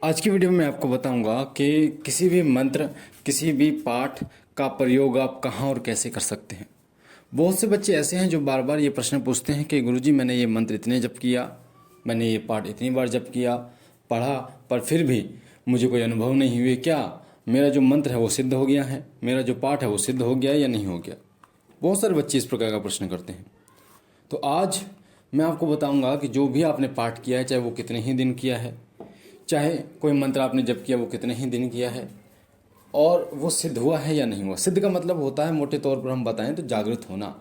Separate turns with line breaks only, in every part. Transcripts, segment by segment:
आज की वीडियो में मैं आपको बताऊंगा कि किसी भी मंत्र, किसी भी पाठ का प्रयोग आप कहाँ और कैसे कर सकते हैं। बहुत से बच्चे ऐसे हैं जो बार बार ये प्रश्न पूछते हैं कि गुरुजी मैंने ये मंत्र इतने जप किया, मैंने ये पाठ इतनी बार जप किया, पढ़ा, पर फिर भी मुझे कोई अनुभव नहीं हुए। क्या मेरा जो मंत्र है वो सिद्ध हो गया है, मेरा जो पाठ है वो सिद्ध हो गया या नहीं हो गया। बहुत सारे बच्चे इस प्रकार का प्रश्न करते हैं। तो आज मैं आपको बताऊंगा कि जो भी आपने पाठ किया है, चाहे वो कितने ही दिन किया है, चाहे कोई मंत्र आपने जप किया वो कितने ही दिन किया है, और वो सिद्ध हुआ है या नहीं हुआ। सिद्ध का मतलब होता है, मोटे तौर पर हम बताएं तो, जागृत होना।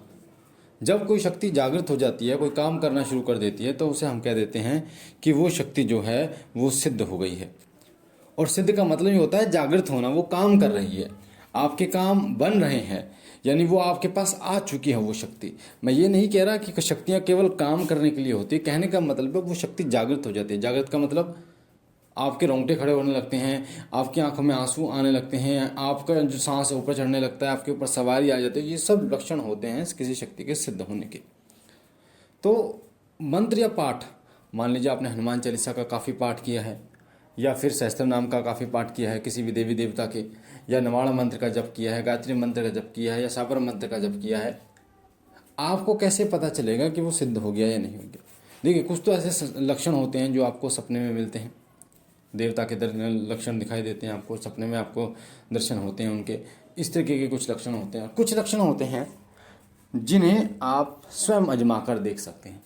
जब कोई शक्ति जागृत हो जाती है, कोई काम करना शुरू कर देती है, तो उसे हम कह देते हैं कि वो शक्ति जो है वो सिद्ध हो गई है। और सिद्ध का मतलब ये होता है जागृत होना, वो काम कर रही है, आपके काम बन रहे हैं, यानी वो आपके पास आ चुकी है वो शक्ति। मैं ये नहीं कह रहा कि शक्तियाँ केवल काम करने के लिए होती है, कहने का मतलब है वो शक्ति जागृत हो जाती है। जागृत का मतलब आपके रोंगटे खड़े होने लगते हैं, आपकी आंखों में आंसू आने लगते हैं, आपका जो सांस है ऊपर चढ़ने लगता है, आपके ऊपर सवारी आ जाती है। ये सब लक्षण होते हैं किसी शक्ति के सिद्ध होने के। तो मंत्र या पाठ, मान लीजिए आपने हनुमान चालीसा का काफ़ी पाठ किया है, या फिर सहस्त्र नाम का काफ़ी पाठ किया है किसी भी देवी देवता के, या नवाड़ा मंत्र का जप किया है, गायत्री मंत्र का जप किया है, या साबर मंत्र का जप किया है, आपको कैसे पता चलेगा कि वो सिद्ध हो गया या नहीं हो गया। देखिए, कुछ तो ऐसे लक्षण होते हैं जो आपको सपने में मिलते हैं, देवता के लक्षण दिखाई देते हैं आपको सपने में, आपको दर्शन होते हैं उनके। इस तरीके के कुछ लक्षण होते हैं। कुछ लक्षण होते हैं जिन्हें आप स्वयं अजमा कर देख सकते हैं,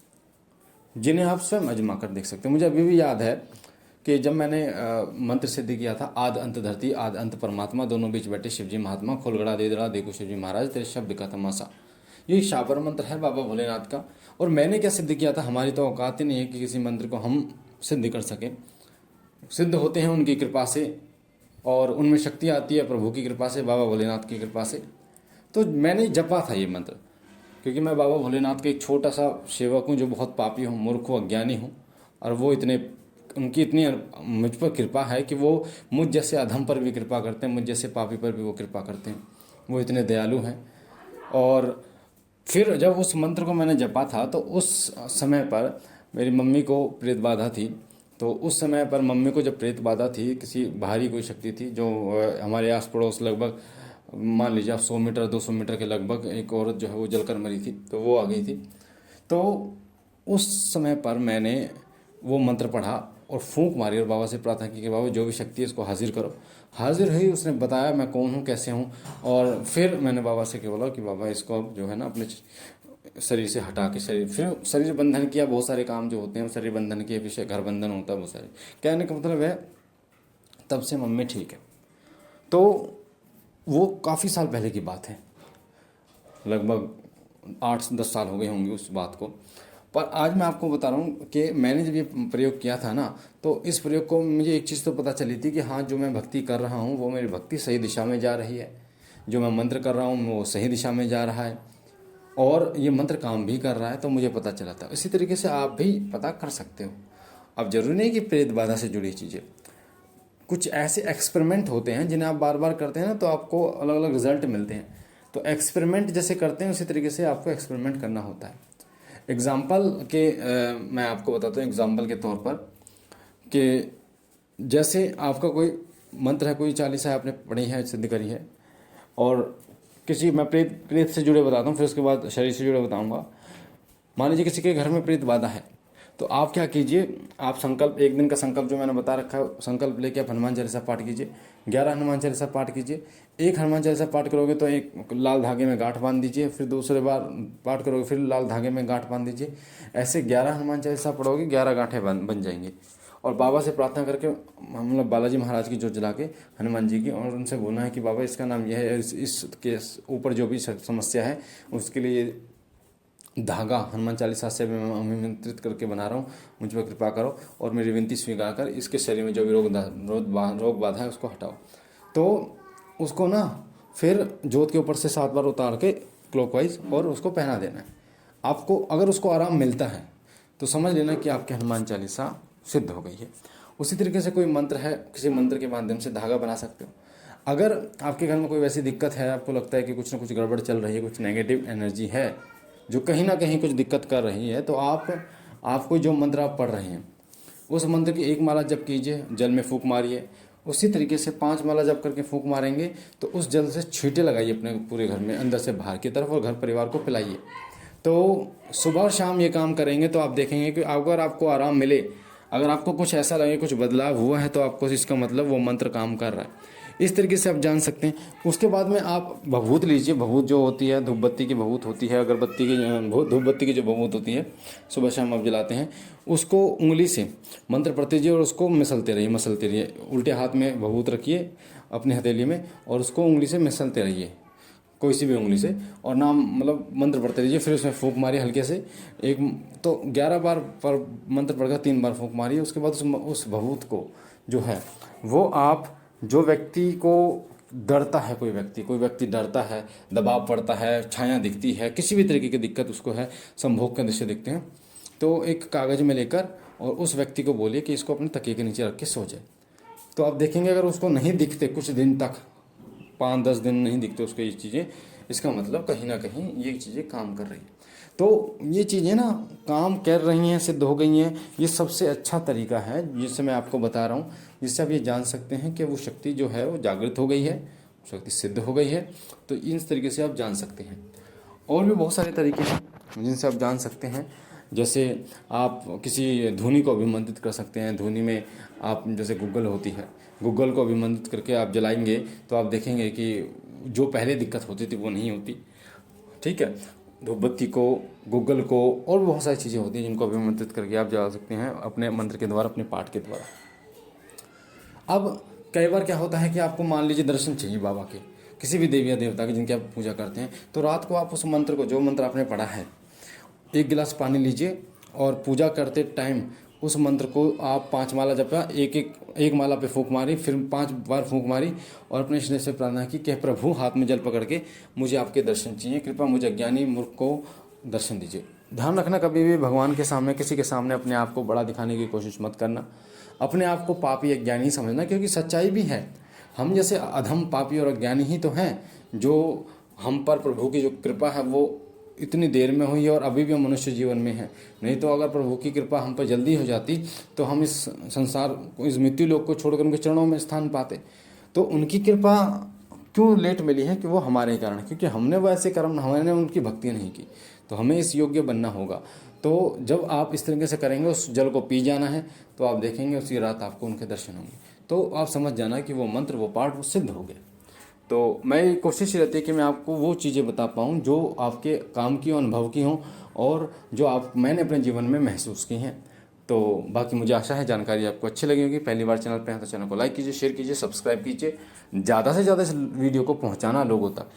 जिन्हें आप स्वयं अजमा कर देख सकते हैं। मुझे अभी भी याद है कि जब मैंने मंत्र सिद्धि किया था, आद अंत धरती आद अंत परमात्मा, दोनों बीच बैठे शिवजी महात्मा, खोलगड़ा दे दड़ा देखो शिवजी महाराज, तेरे शब्द का तमाशा। ये शाबर मंत्र है बाबा भोलेनाथ का। और मैंने क्या सिद्ध किया था, हमारी तो औकात ही नहीं है कि किसी मंत्र को हम सिद्ध कर सकें। सिद्ध होते हैं उनकी कृपा से, और उनमें शक्ति आती है प्रभु की कृपा से, बाबा भोलेनाथ की कृपा से। तो मैंने जपा था ये मंत्र, क्योंकि मैं बाबा भोलेनाथ का एक छोटा सा सेवक हूँ जो बहुत पापी हूँ, मूर्ख हूँ, अज्ञानी हूँ। और वो इतने, उनकी इतनी मुझ पर कृपा है कि वो मुझ जैसे अधम पर भी कृपा करते हैं, मुझ जैसे पापी पर भी वो कृपा करते हैं। वो इतने दयालु हैं। और फिर जब उस मंत्र को मैंने जपा था, तो उस समय पर मेरी मम्मी को प्रेत बाधा थी। तो उस समय पर मम्मी को जब प्रेत बाधा थी, किसी बाहरी कोई शक्ति थी जो हमारे आस पड़ोस लगभग, मान लीजिए आप 100 मीटर 200 मीटर के लगभग, एक औरत जो है वो जलकर मरी थी, तो वो आ गई थी। तो उस समय पर मैंने वो मंत्र पढ़ा और फूंक मारी और बाबा से प्रार्थना की कि बाबा जो भी शक्ति है इसको हाजिर करो। हाजिर हुई, उसने बताया मैं कौन हूँ, कैसे हूँ। और फिर मैंने बाबा से क्या बोला कि बाबा इसको अब जो है ना अपने शरीर से हटा के, फिर शरीर बंधन किया। बहुत सारे काम जो होते हैं शरीर बंधन के विषय, घर बंधन होता है बहुत सारे। कहने का मतलब है तब से मम्मी ठीक है। तो वो काफ़ी साल पहले की बात है, लगभग 8-10 साल हो गए होंगे उस बात को। पर आज मैं आपको बता रहा हूँ कि मैंने जब ये प्रयोग किया था ना, तो इस प्रयोग को मुझे एक चीज़ तो पता चली थी कि हाँ, जो मैं भक्ति कर रहा हूँ वो मेरी भक्ति सही दिशा में जा रही है, जो मैं मंत्र कर रहा हूँ वो सही दिशा में जा रहा है, और ये मंत्र काम भी कर रहा है। तो मुझे पता चला था। इसी तरीके से आप भी पता कर सकते हो। अब जरूरी नहीं कि प्रेत बाधा से जुड़ी चीज़ें, कुछ ऐसे एक्सपेरिमेंट होते हैं जिन्हें आप बार बार करते हैं ना, तो आपको अलग अलग रिजल्ट मिलते हैं। तो एक्सपेरिमेंट जैसे करते हैं उसी तरीके से आपको एक्सपेरिमेंट करना होता है। एग्जाम्पल के मैं आपको बताता हूँ एग्जाम्पल के तौर पर, कि जैसे आपका कोई मंत्र है, कोई चालीसा आपने पढ़ी है, सिद्ध करी है, और किसी, मैं प्रेत प्रेत से जुड़े बताता हूँ, फिर उसके बाद शरीर से जुड़े बताऊँगा। मान लीजिए किसी के घर में प्रेत बाधा है, तो आप क्या कीजिए, आप संकल्प, एक दिन का संकल्प जो मैंने बता रखा है, संकल्प लेके आप हनुमान चालीसा पाठ कीजिए। 11 हनुमान चालीसा पाठ कीजिए। एक हनुमान चालीसा पाठ करोगे तो एक लाल धागे में गांठ बांध दीजिए, फिर दूसरे बार पाठ करोगे फिर लाल धागे में गांठ बांध दीजिए। ऐसे 11 हनुमान चालीसा पढ़ोगे, 11 गांठें बन जाएंगी। और बाबा से प्रार्थना करके, हम लोग बालाजी महाराज की जोत जला के, हनुमान जी की, और उनसे बोलना है कि बाबा इसका नाम यह है, इसके ऊपर जो भी समस्या है उसके लिए धागा हनुमान चालीसा से मैं आमंत्रित करके बना रहा हूँ, मुझ पर कृपा करो और मेरी विनती स्वीकार कर, इसके शरीर में जो भी रोग बाधा है उसको हटाओ। तो उसको ना फिर जोत के ऊपर से 7 बार उतार के क्लॉकवाइज और उसको पहना देना है। आपको अगर उसको आराम मिलता है तो समझ लेना कि आपकी हनुमान चालीसा सिद्ध हो गई है। उसी तरीके से कोई मंत्र है, किसी मंत्र के माध्यम से धागा बना सकते हो। अगर आपके घर में कोई वैसी दिक्कत है, आपको लगता है कि कुछ ना कुछ गड़बड़ चल रही है, कुछ नेगेटिव एनर्जी है जो कहीं ना कहीं कुछ दिक्कत कर रही है, तो आप कोई जो मंत्र आप पढ़ रहे हैं उस मंत्र की 1 माला जप कीजिए, जल में फूंक मारिए। उसी तरीके से 5 माला जप करके फूंक मारेंगे तो उस जल से छींटे लगाइए अपने पूरे घर में, अंदर से बाहर की तरफ, और घर परिवार को पिलाइए। तो सुबह और शाम ये काम करेंगे तो आप देखेंगे कि अगर आपको आराम मिले, अगर आपको कुछ ऐसा लगे कुछ बदलाव हुआ है, तो आपको इसका मतलब वो मंत्र काम कर रहा है। इस तरीके से आप जान सकते हैं। उसके बाद में आप भभूत लीजिए। भभूत जो होती है, धूप बत्ती की भभूत होती है, अगरबत्ती की, धूप बत्ती की जो भभूत होती है सुबह शाम आप जलाते हैं, उसको उंगली से मंत्र पढ़ते जाइए और उसको मसलते रहिए। उल्टे हाथ में भभूत रखिए अपनी हथेली में और उसको उंगली से मसलते रहिए, कोई सी भी उंगली से, और नाम मतलब मंत्र पढ़ते रहिए। फिर उसमें फूंक मारिए हल्के से, एक तो 11 बार पर मंत्र पढ़कर 3 बार फूंक मारिए। उसके बाद उस भभूत को जो है वो आप, जो व्यक्ति को डरता है, कोई व्यक्ति डरता है, दबाव पड़ता है, छाया दिखती है, किसी भी तरीके की दिक्कत उसको है, संभोग के दृश्य दिखते हैं, तो एक कागज़ में लेकर और उस व्यक्ति को बोलिए कि इसको अपने तकिए के नीचे रख के सो जाए। तो आप देखेंगे अगर उसको नहीं दिखते कुछ दिन तक, 5-10 दिन नहीं दिखते उसको ये चीज़ें, इसका मतलब कहीं ना कहीं ये चीज़ें काम कर रही हैं। तो ये चीज़ें ना काम कर रही हैं, सिद्ध हो गई हैं। ये सबसे अच्छा तरीका है जिससे मैं आपको बता रहा हूँ, जिससे आप ये जान सकते हैं कि वो शक्ति जो है वो जागृत हो गई है, शक्ति सिद्ध हो गई है। तो इस तरीके से आप जान सकते हैं। और भी बहुत सारे तरीके हैं जिनसे आप जान सकते हैं। जैसे आप किसी ध्वनि को अभिमंत्रित कर सकते हैं। ध्वनि में आप, जैसे गूगल होती है, गूगल को अभिमंत्रित करके आप जलाएंगे तो आप देखेंगे कि जो पहले दिक्कत होती थी वो नहीं होती। ठीक है, धूप बत्ती को, गूगल को, और बहुत सारी चीज़ें होती हैं जिनको अभिमंत्रित करके आप जला सकते हैं अपने मंत्र के द्वारा, अपने पाठ के द्वारा। अब कई बार क्या होता है कि आपको मान लीजिए दर्शन चाहिए बाबा के, किसी भी देवी या देवता के जिनकी आप पूजा करते हैं, तो रात को आप उस मंत्र को, जो मंत्र आपने पढ़ा है, 1 गिलास पानी लीजिए और पूजा करते टाइम उस मंत्र को आप 5 माला जपा, एक माला पे फूंक मारी, फिर 5 बार फूंक मारी और अपने स्नेह से प्रार्थना की कि प्रभु, हाथ में जल पकड़ के, मुझे आपके दर्शन चाहिए, कृपा मुझे अज्ञानी मूर्ख को दर्शन दीजिए। ध्यान रखना, कभी भी भगवान के सामने, किसी के सामने अपने आप को बड़ा दिखाने की कोशिश मत करना, अपने आप को पापी अज्ञानी समझना, क्योंकि सच्चाई भी है, हम जैसे अधम पापी और अज्ञानी ही तो हैं, जो हम पर प्रभु की जो कृपा है वो इतनी देर में हुई है और अभी भी हम मनुष्य जीवन में हैं। नहीं तो अगर प्रभु की कृपा हम पर जल्दी हो जाती तो हम इस संसार को, इस मृत्यु लोक को छोड़कर उनके चरणों में स्थान पाते। तो उनकी कृपा क्यों लेट मिली है? कि वो हमारे कारण, क्योंकि हमने वो ऐसे कर्म, हमने उनकी भक्ति नहीं की, तो हमें इस योग्य बनना होगा। तो जब आप इस तरीके से करेंगे, उस जल को पी जाना है, तो आप देखेंगे उसी रात आपको उनके दर्शन होंगे। तो आप समझ जाना कि वो मंत्र, वो पाठ, वो सिद्ध हो गए। तो मैं कोशिश रहती है कि मैं आपको वो चीज़ें बता पाऊँ जो आपके काम की, अनुभव की हों, और जो मैंने अपने जीवन में महसूस की हैं। तो बाकी मुझे आशा है जानकारी आपको अच्छी लगी होगी। पहली बार चैनल पे हैं तो चैनल को लाइक कीजिए, शेयर कीजिए, सब्सक्राइब कीजिए। ज़्यादा से ज़्यादा इस वीडियो को पहुँचाना लोगों तक।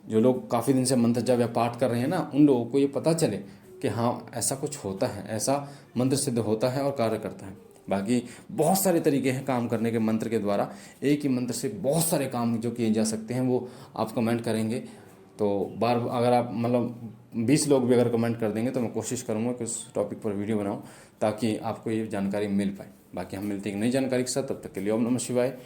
जो लोग काफ़ी दिन से मंत्र जप या पाठ कर रहे हैं ना, उन लोगों को ये पता चले कि हाँ, ऐसा कुछ होता है, ऐसा मंत्र सिद्ध होता है और कार्य करता है। बाकी बहुत सारे तरीके हैं काम करने के मंत्र के द्वारा। एक ही मंत्र से बहुत सारे काम जो किए जा सकते हैं, वो आप कमेंट करेंगे तो अगर आप मतलब 20 लोग भी अगर कमेंट कर देंगे तो मैं कोशिश करूँगा कि उस टॉपिक पर वीडियो बनाऊँ ताकि आपको ये जानकारी मिल पाए। बाकी हम मिलते हैं एक नई जानकारी के साथ, तब तक के लिए ओम नमः शिवाय।